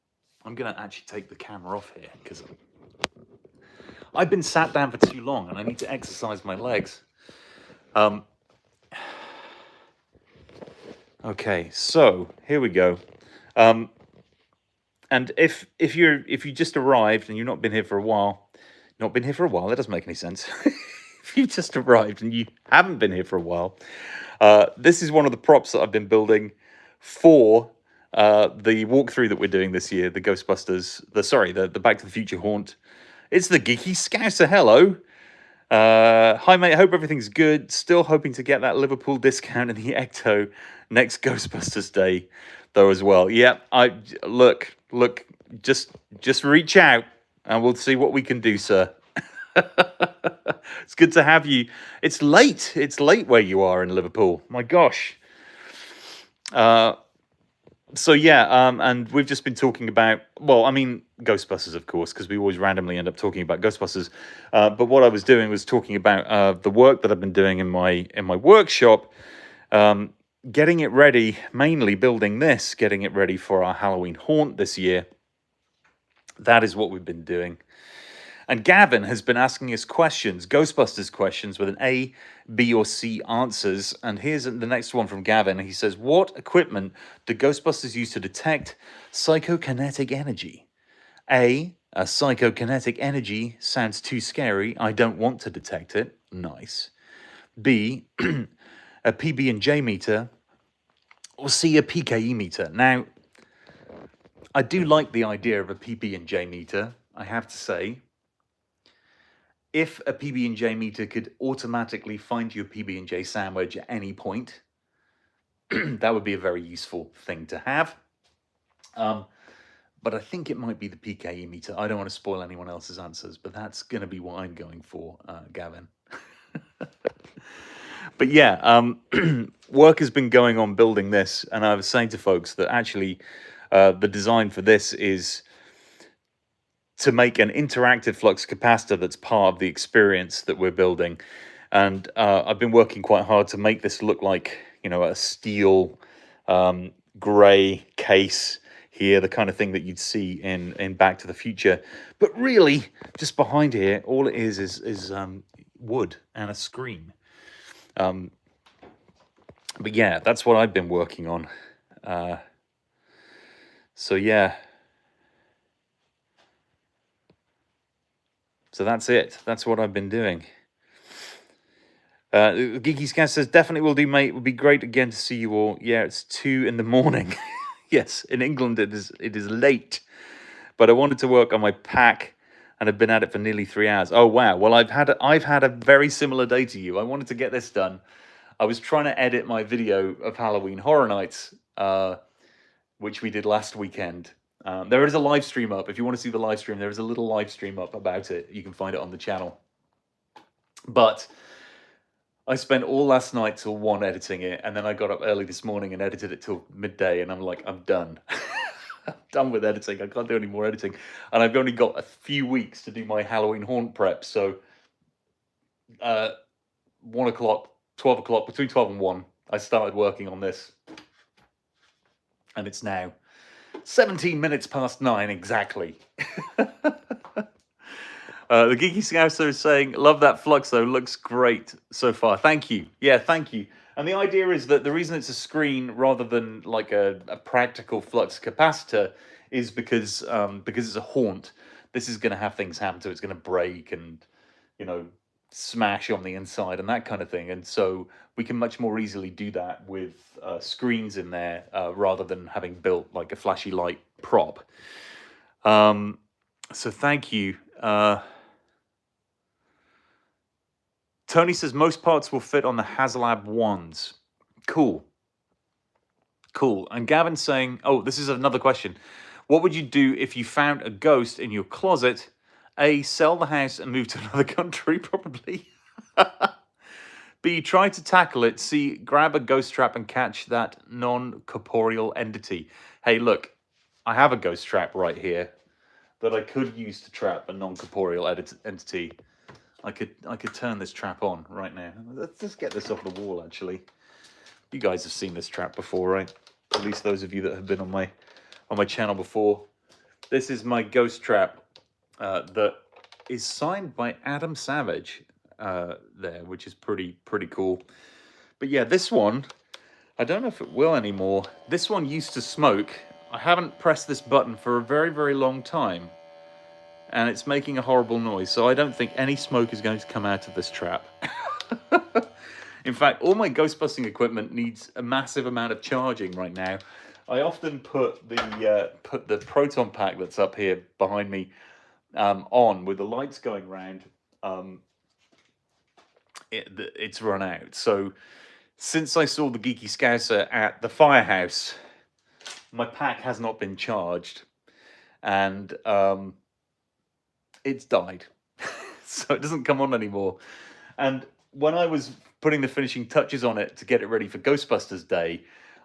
going to actually take the camera off here because I've been sat down for too long and I need to exercise my legs. Okay, so here we go. And if you just arrived and you've not been here for a while, that doesn't make any sense. If you've just arrived and you haven't been here for a while, this is one of the props that I've been building for the walkthrough that we're doing this year, the Ghostbusters, the Back to the Future haunt. It's the Geeky Scouser. Hello. Hi, mate. I hope everything's good. Still hoping to get that Liverpool discount in the Ecto next Ghostbusters day, though, as well. Yeah, look, just reach out and we'll see what we can do, sir. It's good to have you. It's late. It's late where you are in Liverpool. My gosh. So yeah, and we've just been talking about, well, I mean, Ghostbusters, of course, because we always randomly end up talking about Ghostbusters. But what I was doing was talking about the work that I've been doing in my workshop, getting it ready, mainly building this, getting it ready for our Halloween haunt this year. That is what we've been doing. And Gavin has been asking us questions, Ghostbusters questions with an A, B, or C answers. And here's the next one from Gavin. He says, what equipment do Ghostbusters use to detect psychokinetic energy? A psychokinetic energy sounds too scary. I don't want to detect it. Nice. B, a PB&J meter. Or C, a PKE meter. Now, I do like the idea of a PB&J meter, I have to say. If a PB&J meter could automatically find you a PB&J sandwich at any point, that would be a very useful thing to have. But I think it might be the PKE meter. I don't want to spoil anyone else's answers, but that's going to be what I'm going for, Gavin. But yeah, work has been going on building this, and I was saying to folks that actually the design for this is to make an interactive flux capacitor that's part of the experience that we're building. And I've been working quite hard to make this look like, a steel gray case here, the kind of thing that you'd see in Back to the Future. But really, just behind here, all it is wood and a screen. But yeah, that's what I've been working on. So yeah. So that's it. That's what I've been doing. Geeky Scan says, definitely will do, mate. It would be great again to see you all. Yeah, it's 2 a.m. Yes, in England it is late. But I wanted to work on my pack and have been at it for nearly 3 hours. Oh, wow. Well, I've had a very similar day to you. I wanted to get this done. I was trying to edit my video of Halloween Horror Nights, which we did last weekend. There is a live stream up. If you want to see the live stream, there is a little live stream up about it. You can find it on the channel. But I spent all last night till 1 editing it, and then I got up early this morning and edited it till midday, and I'm like, I'm done. I'm done with editing. I can't do any more editing. And I've only got a few weeks to do my Halloween haunt prep. So 1 o'clock, 12 o'clock, between 12 and 1, I started working on this. And it's now 17 minutes past 9 exactly. The Geeky Scouser is saying, love that flux though, looks great so far. Thank you. Yeah, thank you. And the idea is that the reason it's a screen rather than like a practical flux capacitor is because it's a haunt. This is going to have things happen to it. It's going to break and, smash on the inside and that kind of thing. And so we can much more easily do that with screens in there rather than having built like a flashy light prop. So thank you. Tony says most parts will fit on the HasLab ones. Cool. And Gavin's saying, oh, this is another question. What would you do if you found a ghost in your closet? A, sell the house and move to another country, probably. B, try to tackle it. C, grab a ghost trap and catch that non-corporeal entity. Hey, look, I have a ghost trap right here that I could use to trap a non-corporeal entity. I could turn this trap on right now. Let's just get this off the wall, actually. You guys have seen this trap before, right? At least those of you that have been on my channel before. This is my ghost trap that is signed by Adam Savage there, which is pretty cool. But yeah, this one, I don't know if it will anymore. This one used to smoke. I haven't pressed this button for a very, very long time. And it's making a horrible noise, so I don't think any smoke is going to come out of this trap. In fact, all my ghost busting equipment needs a massive amount of charging right now. I often put the proton pack that's up here behind me on with the lights going round. It's run out. So since I saw the Geeky Scouser at the firehouse, my pack has not been charged. and it's died. So it doesn't come on anymore. And when I was putting the finishing touches on it to get it ready for Ghostbusters Day,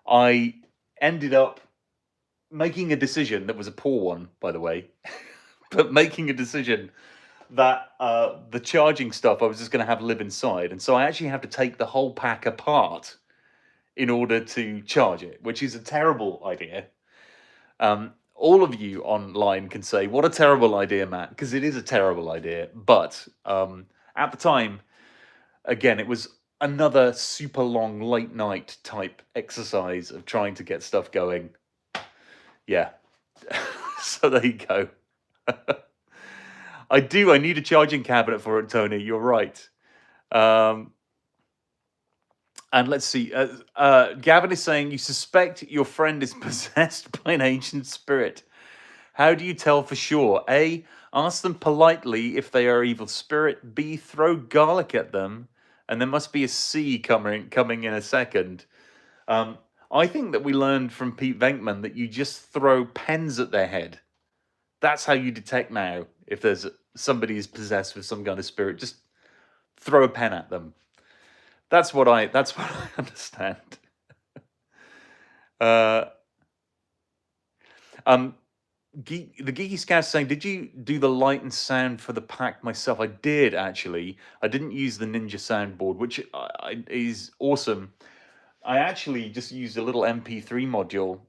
I ended up making a decision that was a poor one, by the way, but making a decision that the charging stuff I was just going to have live inside. And so I actually have to take the whole pack apart in order to charge it, which is a terrible idea. All of you online can say, what a terrible idea, Matt, because it is a terrible idea. But at the time, again, it was another super long late night type exercise of trying to get stuff going. Yeah. So there you go. I need a charging cabinet for it, Tony. You're right. And let's see. Gavin is saying you suspect your friend is possessed by an ancient spirit. How do you tell for sure? A, ask them politely if they are evil spirit. B, throw garlic at them. And there must be a C coming in a second. I think that we learned from Pete Venkman that you just throw pens at their head. That's how you detect now if there's somebody is possessed with some kind of spirit. Just throw a pen at them. That's what I understand. The Geeky Scout saying, did you do the light and sound for the pack myself? I did, actually. I didn't use the Ninja soundboard, which is awesome. I actually just used a little MP3 module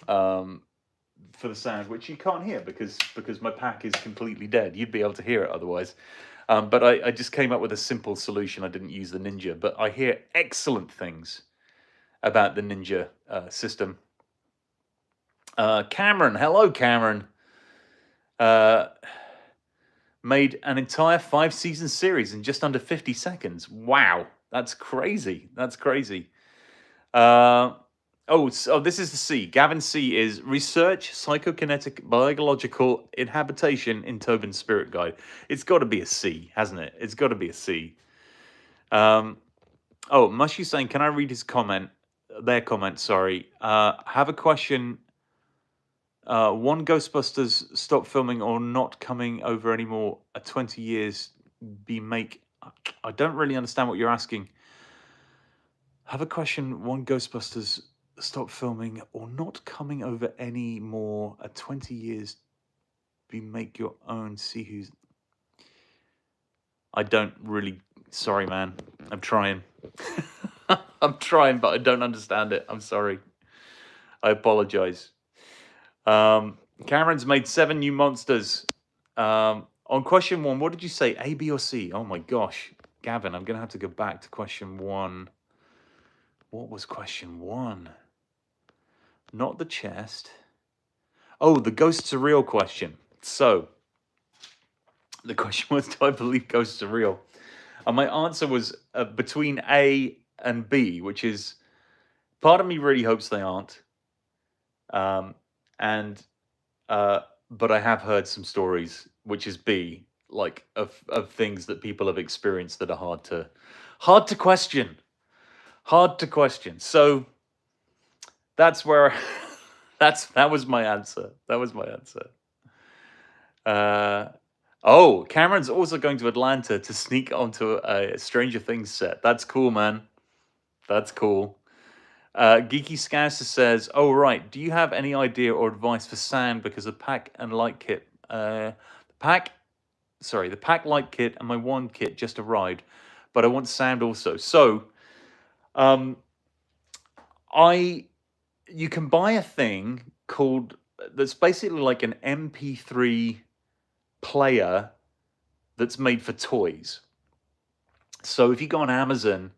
for the sound, which you can't hear because my pack is completely dead. You'd be able to hear it otherwise. But I just came up with a simple solution. I didn't use the Ninja, but I hear excellent things about the Ninja system. Cameron, hello, Cameron. Made an entire 5-season series in just under 50 seconds. Wow, that's crazy. That's crazy. This is the C. Gavin C is research psychokinetic biological inhabitation in Tobin's Spirit Guide. It's got to be a C, hasn't it? It's got to be a C. Mushy's saying, can I read his comment? Their comment, sorry. Have a question. One Ghostbusters stop filming or not coming over anymore. 20 years I don't really understand what you're asking. Have a question. One Ghostbusters stop filming or not coming over anymore. 20 years. Make your own. See who's. I don't really. Sorry, man. I'm trying. I'm trying, but I don't understand it. I'm sorry. I apologize. Cameron's made 7 new monsters. On question 1, what did you say? A, B, or C? Oh my gosh. Gavin, I'm going to have to go back to question 1. What was question 1? Not the chest. Oh, the ghosts are real question. So, the question was, do I believe ghosts are real? And my answer was between A and B, which is, part of me really hopes they aren't. But I have heard some stories, which is B, like of things that people have experienced that are hard to question. Hard to question. So that's where that was my answer. That was my answer. Cameron's also going to Atlanta to sneak onto a Stranger Things set. That's cool, man. That's cool. Geeky Scouser says, "Oh right, do you have any idea or advice for sound because the pack and light kit, the pack light kit and my wand kit just arrived, but I want sound also." So, you can buy a thing that's basically like an MP3 player that's made for toys. So if you go on Amazon,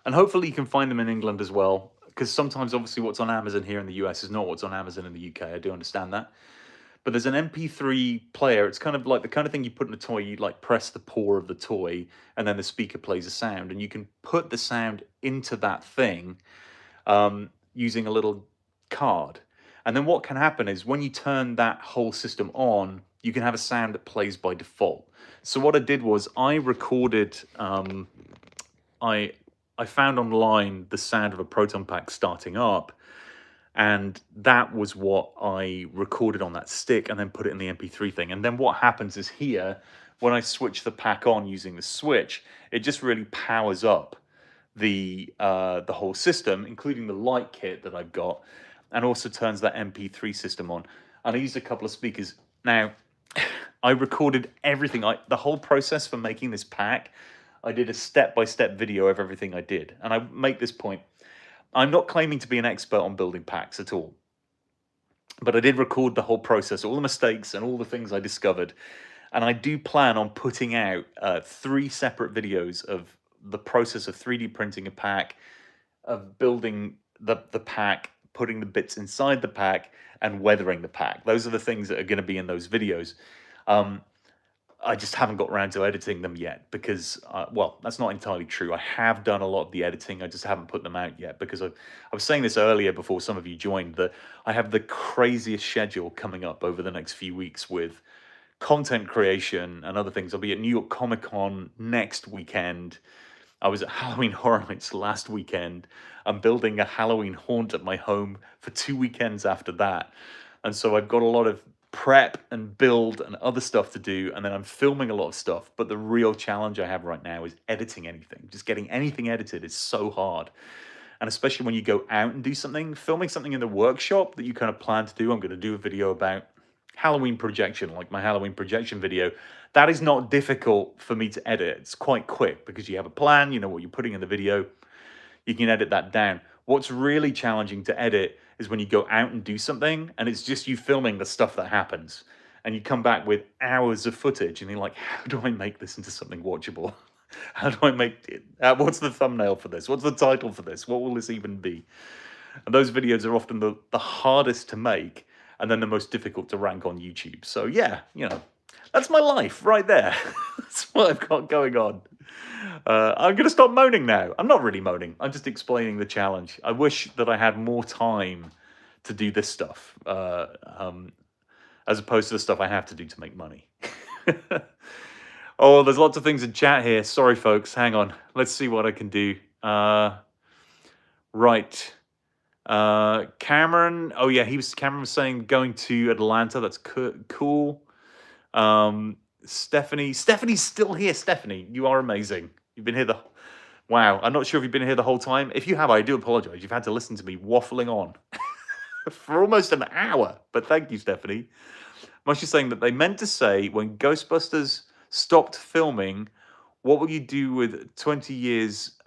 and hopefully you can find them in England as well, because sometimes obviously what's on Amazon here in the US is not what's on Amazon in the UK. I do understand that. But there's an MP3 player. It's kind of like the kind of thing you put in a toy. You like press the paw of the toy, and then the speaker plays a sound, and you can put the sound into that thing using a little card. And then what can happen is when you turn that whole system on, you can have a sound that plays by default. So what I did was I recorded. I found online the sound of a proton pack starting up, And that was what I recorded on that stick and then put it in the MP3 thing. And then what happens is here, when I switch the pack on using the switch, it just really powers up the whole system, including the light kit that I've got, and also turns that MP3 system on. And I used a couple of speakers. Now, I recorded everything. The whole process for making this pack, I did a step-by-step video of everything I did. And I make this point. I'm not claiming to be an expert on building packs at all. But I did record the whole process, all the mistakes and all the things I discovered. And I do plan on putting out 3 separate videos of the process of 3D printing a pack, of building the pack, putting the bits inside the pack, and weathering the pack. Those are the things that are going to be in those videos. I just haven't got around to editing them yet because, well, that's not entirely true. I have done a lot of the editing. I just haven't put them out yet because I was saying this earlier before some of you joined, that I have the craziest schedule coming up over the next few weeks with content creation and other things. I'll be at New York Comic Con next weekend. I was at Halloween Horror Nights last weekend. I'm building a Halloween haunt at my home for 2 weekends after that. And so I've got a lot of prep and build and other stuff to do, and then I'm filming a lot of stuff. But the real challenge I have right now is editing anything. Just getting anything edited is so hard. And especially when you go out and do something, filming something in the workshop that you kind of plan to do. I'm going to do a video about Halloween projection, like my Halloween projection video. That is not difficult for me to edit. It's quite quick because you have a plan, you know what you're putting in the video. You can edit that down. What's really challenging to edit is when you go out and do something and it's just you filming the stuff that happens, and you come back with hours of footage and you're like, how do I make this into something watchable? How do I make it? What's the thumbnail for this? What's the title for this? What will this even be? And those videos are often the hardest to make and then the most difficult to rank on YouTube. So yeah, you know, that's my life right there. That's what I've got going on. I'm going to stop moaning now. I'm not really moaning. I'm just explaining the challenge. I wish that I had more time to do this stuff, as opposed to the stuff I have to do to make money. Oh, there's lots of things in chat here. Sorry, folks. Hang on. Let's see what I can do. Right. Cameron. Oh, yeah. Cameron was saying going to Atlanta. That's cool. Stephanie's still here. Stephanie, you are amazing. You've been here wow. I'm not sure if you've been here the whole time. If you have, I do apologize. You've had to listen to me waffling on for almost an hour. But thank you, Stephanie. Moshe's saying that they meant to say when Ghostbusters stopped filming, what will you do with 20 years?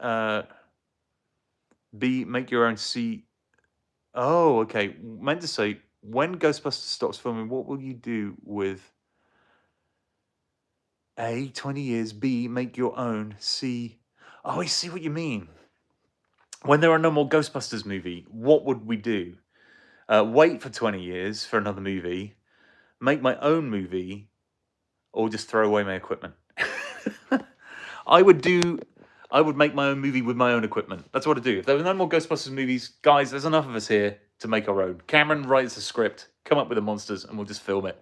B, make your own C. Oh, okay. Meant to say when Ghostbusters stops filming, what will you do with A, 20 years, B, make your own, C. Oh, I see what you mean. When there are no more Ghostbusters movie, what would we do? Wait for 20 years for another movie, make my own movie, or just throw away my equipment? I would make my own movie with my own equipment. That's what I'd do. If there were no more Ghostbusters movies, guys, there's enough of us here to make our own. Cameron writes a script, come up with the monsters, and we'll just film it.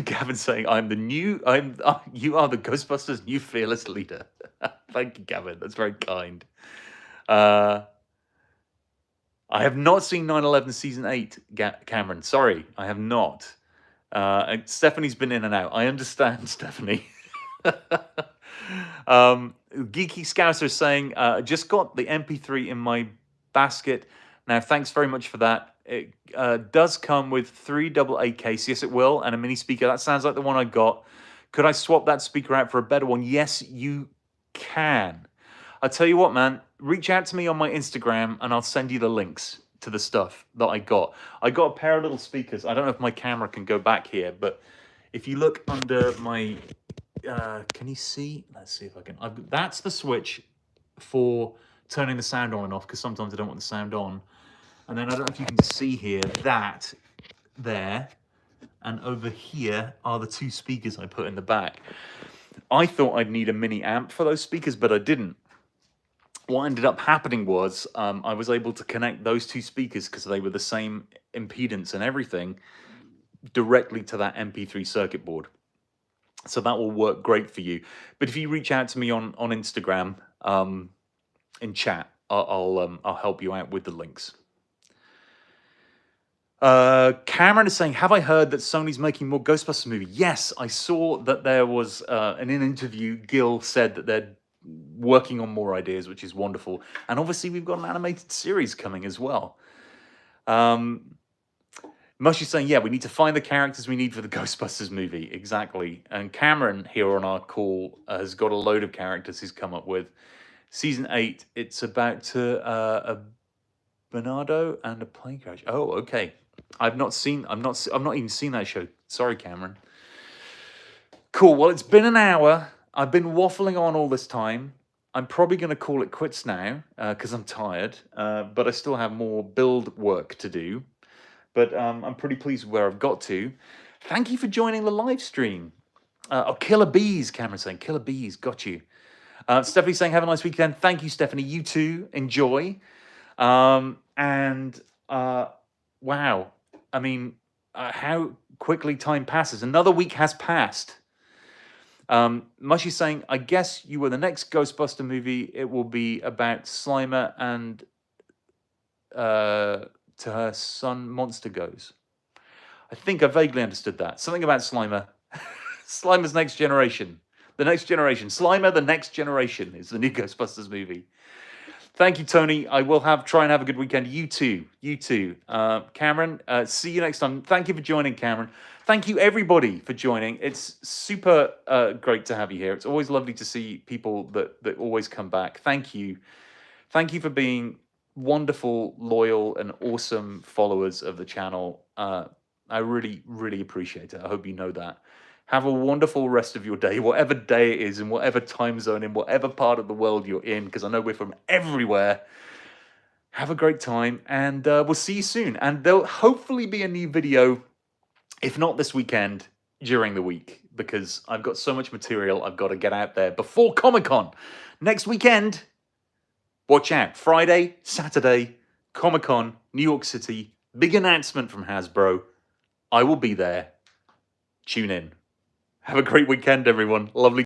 Gavin's saying, you are the Ghostbusters' new fearless leader. Thank you, Gavin. That's very kind. I have not seen 9/11 Season 8, Cameron. Sorry, I have not. And Stephanie's been in and out. I understand, Stephanie. Geeky Scouser saying, just got the MP3 in my basket. Now, thanks very much for that. It does come with 3 AA case. Yes, it will. And a mini speaker. That sounds like the one I got. Could I swap that speaker out for a better one? Yes, you can. I'll tell you what, man. Reach out to me on my Instagram and I'll send you the links to the stuff that I got. I got a pair of little speakers. I don't know if my camera can go back here, but if you look under my... can you see? Let's see if I can. That's the switch for turning the sound on and off, because sometimes I don't want the sound on. And then I don't know if you can see here, that there, and over here are the 2 speakers I put in the back. I thought I'd need a mini amp for those speakers, but I didn't. What ended up happening was I was able to connect those 2 speakers, because they were the same impedance and everything, directly to that MP3 circuit board. So that will work great for you. But if you reach out to me on Instagram in chat, I'll help you out with the links. Cameron is saying, have I heard that Sony's making more Ghostbusters movie? Yes, I saw that there was in an interview, Gil said that they're working on more ideas, which is wonderful. And obviously we've got an animated series coming as well. Mushy's saying, yeah, we need to find the characters we need for the Ghostbusters movie. Exactly. And Cameron here on our call has got a load of characters he's come up with. Season 8, it's about a Bernardo and a plane crash. Oh, okay. I'm not even seen that show. Sorry, Cameron. Cool. Well, it's been an hour. I've been waffling on all this time. I'm probably going to call it quits now because I'm tired. But I still have more build work to do. But I'm pretty pleased with where I've got to. Thank you for joining the live stream. Killer Bees, Cameron saying. Killer Bees, got you. Stephanie saying, have a nice weekend. Thank you, Stephanie. You too. Enjoy. Wow. I mean, how quickly time passes. Another week has passed. Mushy's saying, I guess you were the next Ghostbuster movie. It will be about Slimer and to her son Monster goes. I think I vaguely understood that. Something about Slimer. Slimer's Next Generation. The Next Generation. Slimer, The Next Generation is the new Ghostbusters movie. Thank you, Tony. I will try and have a good weekend. You too. You too. Cameron, see you next time. Thank you for joining, Cameron. Thank you, everybody, for joining. It's super great to have you here. It's always lovely to see people that always come back. Thank you. Thank you for being wonderful, loyal, and awesome followers of the channel. I really, really appreciate it. I hope you know that. Have a wonderful rest of your day, whatever day it is, in whatever time zone, in whatever part of the world you're in, because I know we're from everywhere. Have a great time, and we'll see you soon. And there'll hopefully be a new video, if not this weekend, during the week, because I've got so much material I've got to get out there before Comic-Con. Next weekend, watch out. Friday, Saturday, Comic-Con, New York City. Big announcement from Hasbro. I will be there. Tune in. Have a great weekend, everyone. Lovely.